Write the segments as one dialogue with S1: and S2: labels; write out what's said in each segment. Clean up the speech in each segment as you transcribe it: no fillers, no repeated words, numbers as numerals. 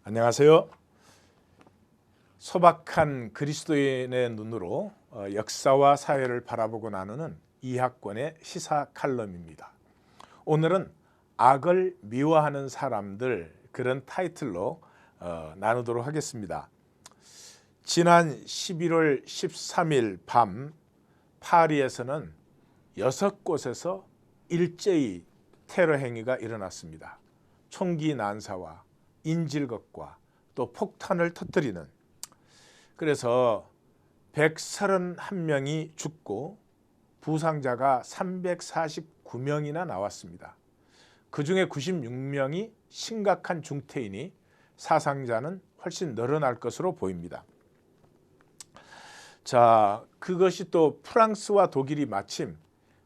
S1: 안녕하세요. 소박한 그리스도인의 눈으로 역사와 사회를 바라보고 나누는 이학권의 시사 칼럼입니다. 오늘은 악을 미워하는 사람들, 그런 타이틀로 나누도록 하겠습니다. 지난 11월 13일 밤 파리에서는 6곳에서 일제히 테러 행위가 일어났습니다. 총기 난사와 인질극과 또 폭탄을 터뜨리는, 그래서 131명이 죽고 부상자가 349명이나 나왔습니다. 그중에 96명이 심각한 중태이니 사상자는 훨씬 늘어날 것으로 보입니다. 자, 그것이 또 프랑스와 독일이 마침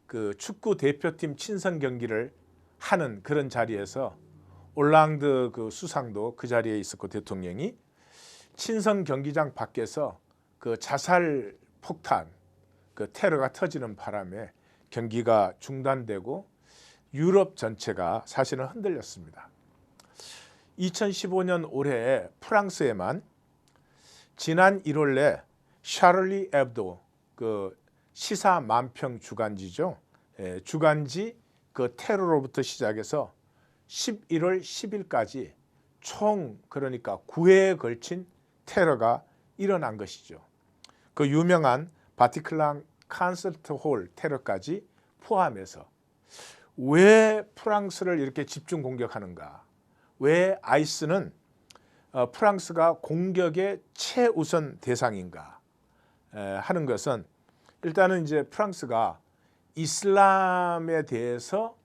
S1: 그 축구 대표팀 친선 경기를 하는 그런 자리에서 올랑드 그 수상도 그 자리에 있었고, 대통령이 친선 경기장 밖에서 그 자살 폭탄, 그 테러가 터지는 바람에 경기가 중단되고 유럽 전체가 사실은 흔들렸습니다. 2015년 올해 프랑스에만 지난 1월에 샤를리 에브도, 그 시사 만평 주간지죠. 주간지 그 테러로부터 시작해서 11월 10일까지 총 그러니까 9회에 걸친 테러가 일어난 것이죠. 그 유명한 바티클란 콘서트 홀 테러까지 포함해서 왜 프랑스를 이렇게 집중 공격하는가? 왜 아이스는 프랑스가 공격의 최우선 대상인가 하는 것은, 일단은 이제 프랑스가 이슬람에 대해서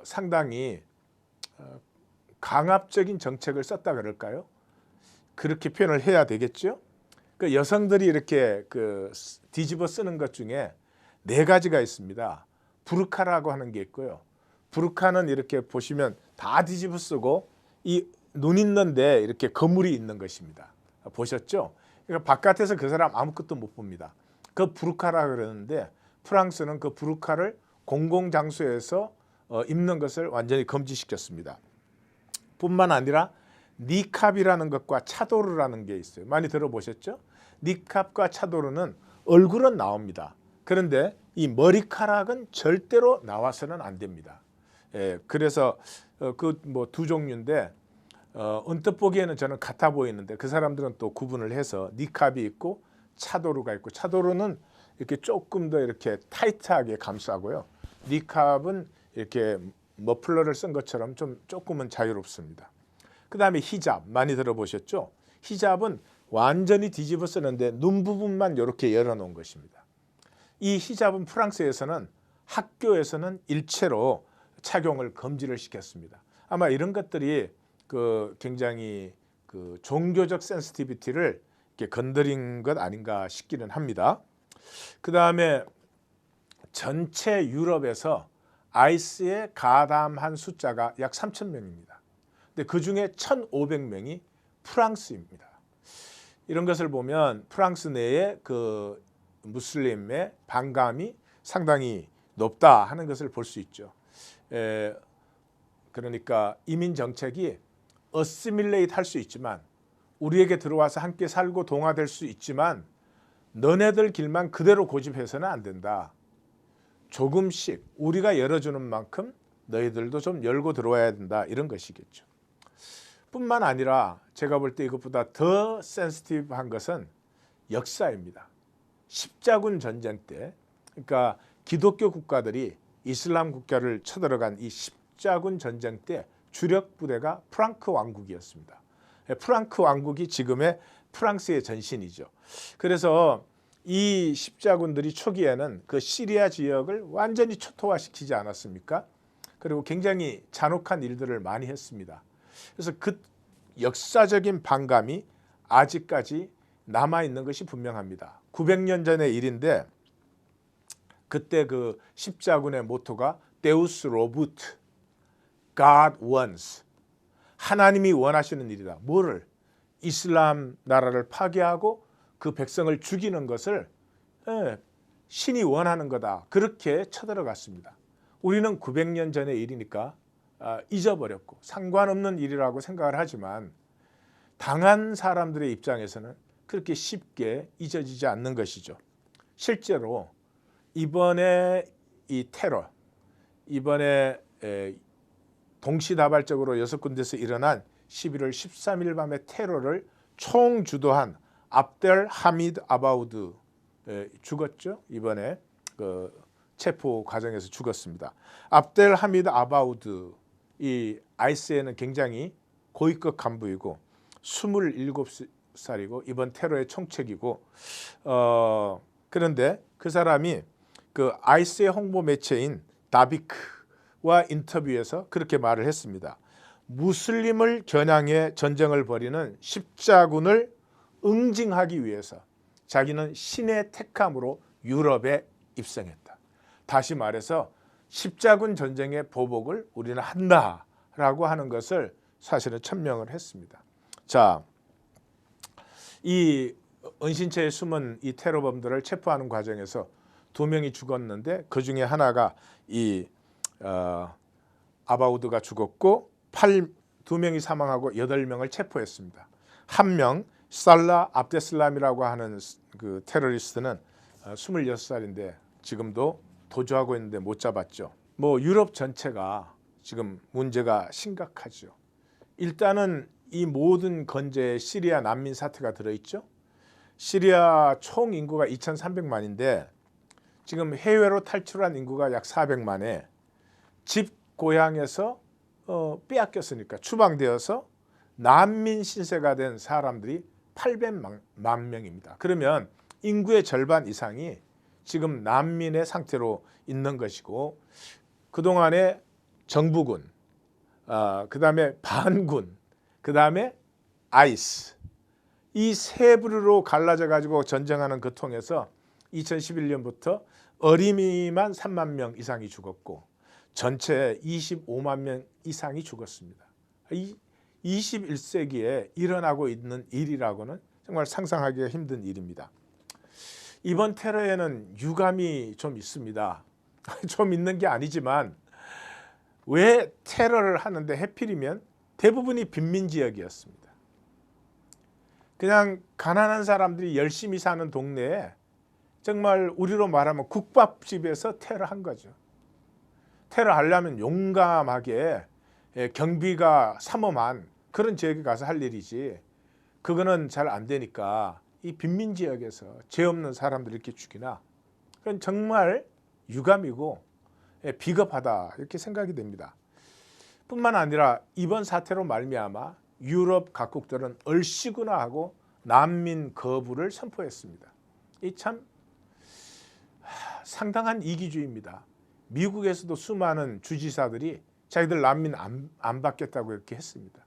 S1: 상당히 강압적인 정책을 썼다 그럴까요? 그렇게 표현을 해야 되겠죠. 그 여성들이 이렇게 그 뒤집어 쓰는 것 중에 4가지가 있습니다. 부르카라고 하는 게 있고요. 부르카는 이렇게 보시면 다 뒤집어 쓰고 이 눈 있는데 이렇게 거물이 있는 것입니다. 보셨죠? 그러니까 바깥에서 그 사람 아무것도 못 봅니다. 그 부르카라 그러는데, 프랑스는 그 부르카를 공공장소에서 입는 것을 완전히 금지시켰습니다. 뿐만 아니라 니캅이라는 것과 차도르라는 게 있어요. 많이 들어보셨죠? 니캅과 차도르는 얼굴은 나옵니다. 그런데 이 머리카락은 절대로 나와서는 안 됩니다. 그래서 그 뭐 2종류인데 언뜻 보기에는 저는 같아 보이는데 그 사람들은 또 구분을 해서 니캅이 있고 차도르가 있고, 차도르는 이렇게 조금 더 이렇게 타이트하게 감싸고요. 니캅은 이렇게 머플러를 쓴 것처럼 조금은 자유롭습니다. 그 다음에 히잡, 많이 들어보셨죠? 히잡은 완전히 뒤집어 쓰는데 눈 부분만 이렇게 열어놓은 것입니다. 이 히잡은 프랑스에서는 학교에서는 일체로 착용을 금지를 시켰습니다. 아마 이런 것들이 그 굉장히 그 종교적 센시티비티를 이렇게 건드린 것 아닌가 싶기는 합니다. 그 다음에 전체 유럽에서 아이스에 가담한 숫자가 약 3,000명입니다. 근데 그 중에 1,500명이 프랑스입니다. 이런 것을 보면 프랑스 내에 그 무슬림의 반감이 상당히 높다 하는 것을 볼 수 있죠. 그러니까 이민 정책이 어시밀레이트 할 수 있지만, 우리에게 들어와서 함께 살고 동화될 수 있지만 너네들 길만 그대로 고집해서는 안 된다. 조금씩 우리가 열어주는 만큼 너희들도 좀 열고 들어와야 된다, 이런 것이겠죠. 뿐만 아니라 제가 볼 때 이것보다 더 센시티브한 것은 역사입니다. 십자군 전쟁 때, 그러니까 기독교 국가들이 이슬람 국가를 쳐들어간 이 십자군 전쟁 때 주력 부대가 프랑크 왕국이었습니다. 프랑크 왕국이 지금의 프랑스의 전신이죠. 그래서 이 십자군들이 초기에는 그 시리아 지역을 완전히 초토화시키지 않았습니까? 그리고 굉장히 잔혹한 일들을 많이 했습니다. 그래서 그 역사적인 반감이 아직까지 남아있는 것이 분명합니다. 900년 전의 일인데, 그때 그 십자군의 모토가 데우스 로부트, God wants, 하나님이 원하시는 일이다. 뭐를? 이슬람 나라를 파괴하고 그 백성을 죽이는 것을 신이 원하는 거다. 그렇게 쳐들어갔습니다. 우리는 900년 전의 일이니까 잊어버렸고 상관없는 일이라고 생각을 하지만, 당한 사람들의 입장에서는 그렇게 쉽게 잊어지지 않는 것이죠. 실제로 이번에 이 테러, 이번에 동시다발적으로 6군데서 일어난 11월 13일 밤의 테러를 총주도한 압델 하미드 아바우드 죽었죠. 이번에 그 체포 과정에서 죽었습니다. 압델 하미드 아바우드 이 IS에는 굉장히 고위급 간부이고 27살이고 이번 테러의 총책이고 그런데 그 사람이 그 IS의 홍보 매체인 다비크와 인터뷰에서 그렇게 말을 했습니다. 무슬림을 겨냥해 전쟁을 벌이는 십자군을 응징하기 위해서 자기는 신의 택함으로 유럽에 입성했다. 다시 말해서 십자군 전쟁의 보복을 우리는 한다라고 하는 것을 사실은 천명을 했습니다. 자, 이 은신처에 숨은 이 테러범들을 체포하는 과정에서 2명이 죽었는데 그 중에 하나가 이 아바우드가 죽었고 2명이 사망하고 8명을 체포했습니다. 한 명 살라 압데슬람이라고 하는 그 테러리스트는 26살인데 지금도 도주하고 있는데 못 잡았죠. 뭐 유럽 전체가 지금 문제가 심각하죠. 일단은 이 모든 건재에 시리아 난민 사태가 들어있죠. 시리아 총 인구가 2,300만인데 지금 해외로 탈출한 인구가 약 400만에 집 고향에서 빼앗겼으니까 추방되어서 난민 신세가 된 사람들이 800만 명입니다. 그러면 인구의 절반 이상이 지금 난민의 상태로 있는 것이고 그동안에 정부군, 그다음에 반군, 그다음에 아이스 이 세 부류로 갈라져 가지고 전쟁하는 그 통해서 2011년부터 어린이만 3만 명 이상이 죽었고 전체 25만 명 이상이 죽었습니다. 이 21세기에 일어나고 있는 일이라고는 정말 상상하기가 힘든 일입니다. 이번 테러에는 유감이 좀 있습니다. 좀 있는 게 아니지만 왜 테러를 하는데 해필이면 대부분이 빈민 지역이었습니다. 그냥 가난한 사람들이 열심히 사는 동네에 정말 우리로 말하면 국밥집에서 테러한 거죠. 테러하려면 용감하게 경비가 삼엄한 그런 지역에 가서 할 일이지 그거는 잘 안 되니까 이 빈민 지역에서 죄 없는 사람들 이렇게 죽이나 그건 정말 유감이고 비겁하다 이렇게 생각이 됩니다. 뿐만 아니라 이번 사태로 말미암아 유럽 각국들은 얼씨구나 하고 난민 거부를 선포했습니다. 이 참 상당한 이기주의입니다. 미국에서도 수많은 주지사들이 자기들 난민 안 받겠다고 이렇게 했습니다.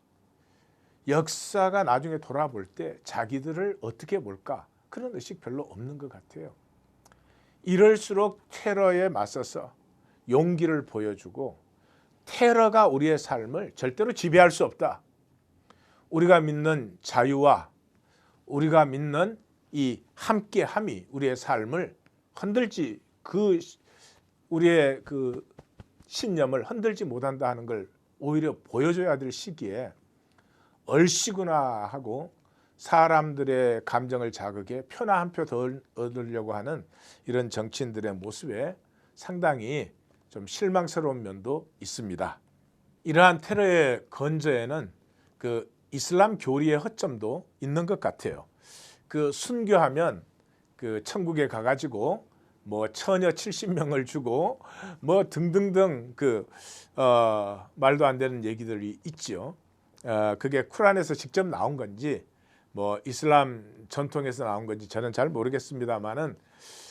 S1: 역사가 나중에 돌아볼 때 자기들을 어떻게 볼까 그런 의식 별로 없는 것 같아요. 이럴수록 테러에 맞서서 용기를 보여주고 테러가 우리의 삶을 절대로 지배할 수 없다. 우리가 믿는 자유와 우리가 믿는 이 함께함이 우리의 삶을 흔들지 우리의 그 신념을 흔들지 못한다 하는 걸 오히려 보여줘야 될 시기에 얼씨구나 하고 사람들의 감정을 자극해 표나 한 표 더 얻으려고 하는 이런 정치인들의 모습에 상당히 좀 실망스러운 면도 있습니다. 이러한 테러의 건재에는 그 이슬람 교리의 허점도 있는 것 같아요. 그 순교하면 그 천국에 가가지고 뭐 처녀 70명을 주고 뭐 등등등 그 말도 안 되는 얘기들이 있지요. 그게 쿠란에서 직접 나온 건지 뭐 이슬람 전통에서 나온 건지 저는 잘 모르겠습니다만은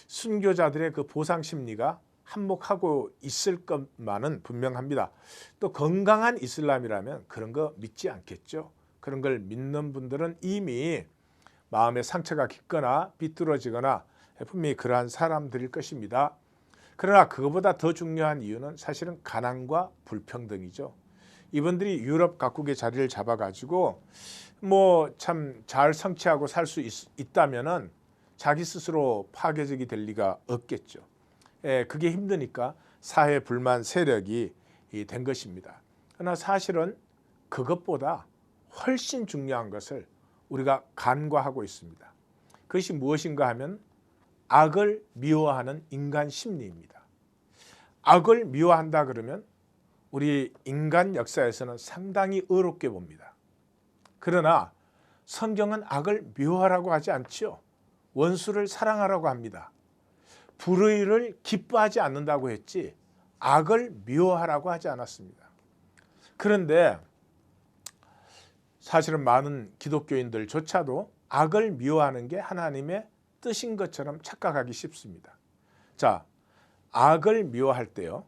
S1: 순교자들의 그 보상 심리가 한몫하고 있을 것만은 분명합니다. 또 건강한 이슬람이라면 그런 거 믿지 않겠죠. 그런 걸 믿는 분들은 이미 마음의 상처가 깊거나 비뚤어지거나 분명히 그러한 사람들일 것입니다. 그러나 그것보다 더 중요한 이유는 사실은 가난과 불평등이죠. 이분들이 유럽 각국의 자리를 잡아가지고 뭐 참 잘 성취하고 살 수 있다면은 자기 스스로 파괴적이 될 리가 없겠죠. 그게 힘드니까 사회 불만 세력이 된 것입니다. 그러나 사실은 그것보다 훨씬 중요한 것을 우리가 간과하고 있습니다. 그것이 무엇인가 하면 악을 미워하는 인간 심리입니다. 악을 미워한다 그러면 우리 인간 역사에서는 상당히 어렵게 봅니다. 그러나 성경은 악을 미워하라고 하지 않지요. 원수를 사랑하라고 합니다. 불의를 기뻐하지 않는다고 했지 악을 미워하라고 하지 않았습니다. 그런데 사실은 많은 기독교인들조차도 악을 미워하는 게 하나님의 뜻인 것처럼 착각하기 쉽습니다. 자, 악을 미워할 때요.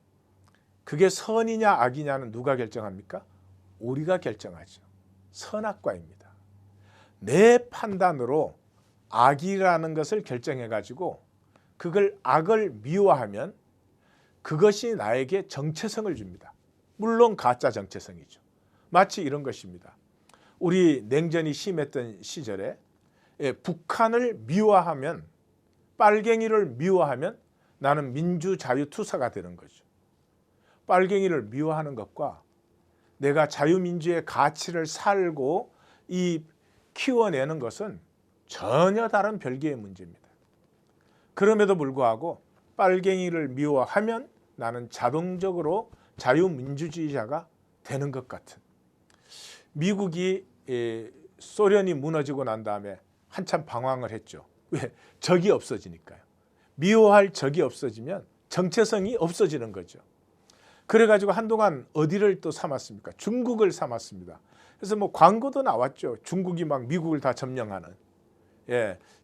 S1: 그게 선이냐 악이냐는 누가 결정합니까? 우리가 결정하죠. 선악과입니다. 내 판단으로 악이라는 것을 결정해가지고 그걸 악을 미워하면 그것이 나에게 정체성을 줍니다. 물론 가짜 정체성이죠. 마치 이런 것입니다. 우리 냉전이 심했던 시절에 북한을 미워하면, 빨갱이를 미워하면 나는 민주자유투사가 되는 거죠. 빨갱이를 미워하는 것과 내가 자유민주의 가치를 살고 키워내는 것은 전혀 다른 별개의 문제입니다. 그럼에도 불구하고 빨갱이를 미워하면 나는 자동적으로 자유민주주의자가 되는 것 같은, 미국이 소련이 무너지고 난 다음에 한참 방황을 했죠. 왜? 적이 없어지니까요. 미워할 적이 없어지면 정체성이 없어지는 거죠. 그래가지고 한동안 어디를 또 삼았습니까? 중국을 삼았습니다. 그래서 뭐 광고도 나왔죠. 중국이 막 미국을 다 점령하는.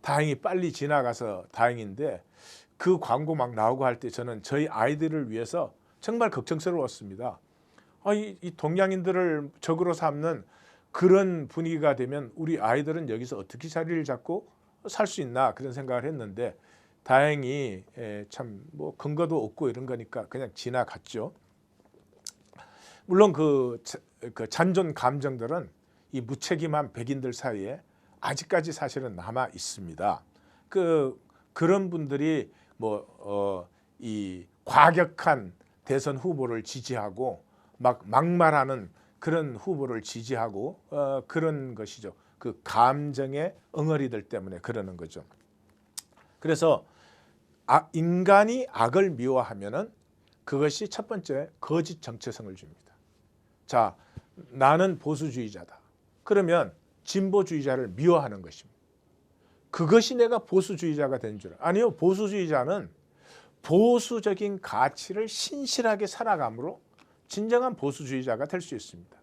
S1: 다행히 빨리 지나가서 다행인데 그 광고 막 나오고 할 때 저는 저희 아이들을 위해서 정말 걱정스러웠습니다. 이 동양인들을 적으로 삼는 그런 분위기가 되면 우리 아이들은 여기서 어떻게 자리를 잡고 살 수 있나 그런 생각을 했는데 다행히 참 뭐 근거도 없고 이런 거니까 그냥 지나갔죠. 물론 그 잔존 감정들은 이 무책임한 백인들 사이에 아직까지 사실은 남아 있습니다. 그런 분들이 이 과격한 대선 후보를 지지하고 막 막말하는 그런 후보를 지지하고 그런 것이죠. 그 감정의 엉어리들 때문에 그러는 거죠. 그래서 인간이 악을 미워하면은 그것이 첫 번째 거짓 정체성을 줍니다. 자, 나는 보수주의자다. 그러면 진보주의자를 미워하는 것입니다. 그것이 내가 보수주의자가 된 줄. 아니요, 보수주의자는 보수적인 가치를 신실하게 살아감으로 진정한 보수주의자가 될 수 있습니다.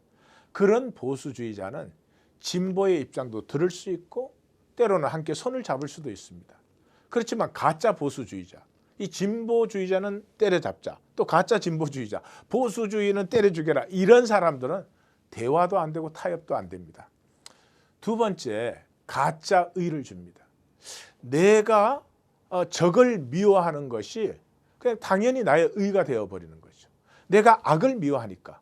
S1: 그런 보수주의자는 진보의 입장도 들을 수 있고 때로는 함께 손을 잡을 수도 있습니다. 그렇지만 가짜 보수주의자, 이 진보주의자는 때려잡자, 또 가짜 진보주의자, 보수주의는 때려죽여라, 이런 사람들은 대화도 안 되고 타협도 안 됩니다. 두 번째, 가짜 의를 줍니다. 내가 적을 미워하는 것이 그냥 당연히 나의 의가 되어버리는 거죠. 내가 악을 미워하니까.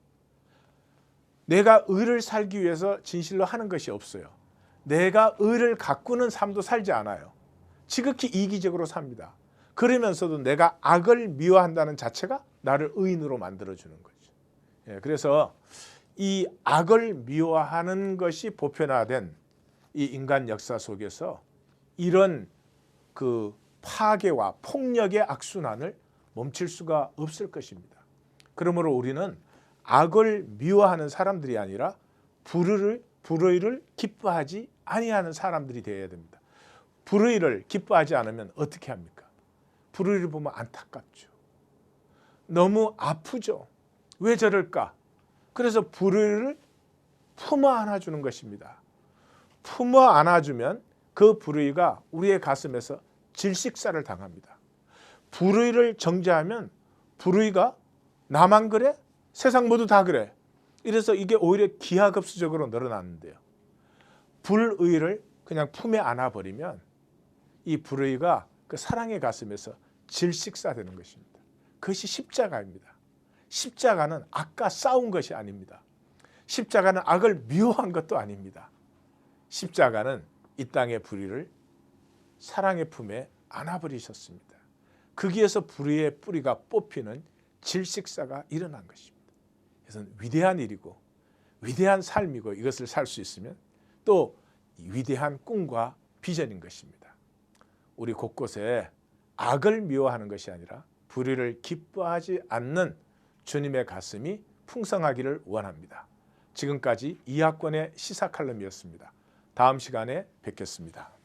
S1: 내가 의를 살기 위해서 진실로 하는 것이 없어요. 내가 의를 가꾸는 삶도 살지 않아요. 지극히 이기적으로 삽니다. 그러면서도 내가 악을 미워한다는 자체가 나를 의인으로 만들어주는 거죠. 그래서 이 악을 미워하는 것이 보편화된 이 인간 역사 속에서 이런 그 파괴와 폭력의 악순환을 멈출 수가 없을 것입니다. 그러므로 우리는 악을 미워하는 사람들이 아니라 불의를 기뻐하지 아니하는 사람들이 되어야 됩니다. 불의를 기뻐하지 않으면 어떻게 합니까? 불의를 보면 안타깝죠. 너무 아프죠. 왜 저럴까? 그래서 불의를 품어 안아주는 것입니다. 품어 안아주면 그 불의가 우리의 가슴에서 질식사를 당합니다. 불의를 정죄하면 불의가 나만 그래? 세상 모두 다 그래. 이래서 이게 오히려 기하급수적으로 늘어나는데요. 불의를 그냥 품에 안아버리면 이 불의가 그 사랑의 가슴에서 질식사되는 것입니다. 그것이 십자가입니다. 십자가는 악과 싸운 것이 아닙니다. 십자가는 악을 미워한 것도 아닙니다. 십자가는 이 땅의 불의를 사랑의 품에 안아버리셨습니다. 거기에서 불의의 뿌리가 뽑히는 질식사가 일어난 것입니다. 그래서 위대한 일이고 위대한 삶이고 이것을 살 수 있으면 또 위대한 꿈과 비전인 것입니다. 우리 곳곳에 악을 미워하는 것이 아니라 불의를 기뻐하지 않는 주님의 가슴이 풍성하기를 원합니다. 지금까지 이학권의 시사칼럼이었습니다. 다음 시간에 뵙겠습니다.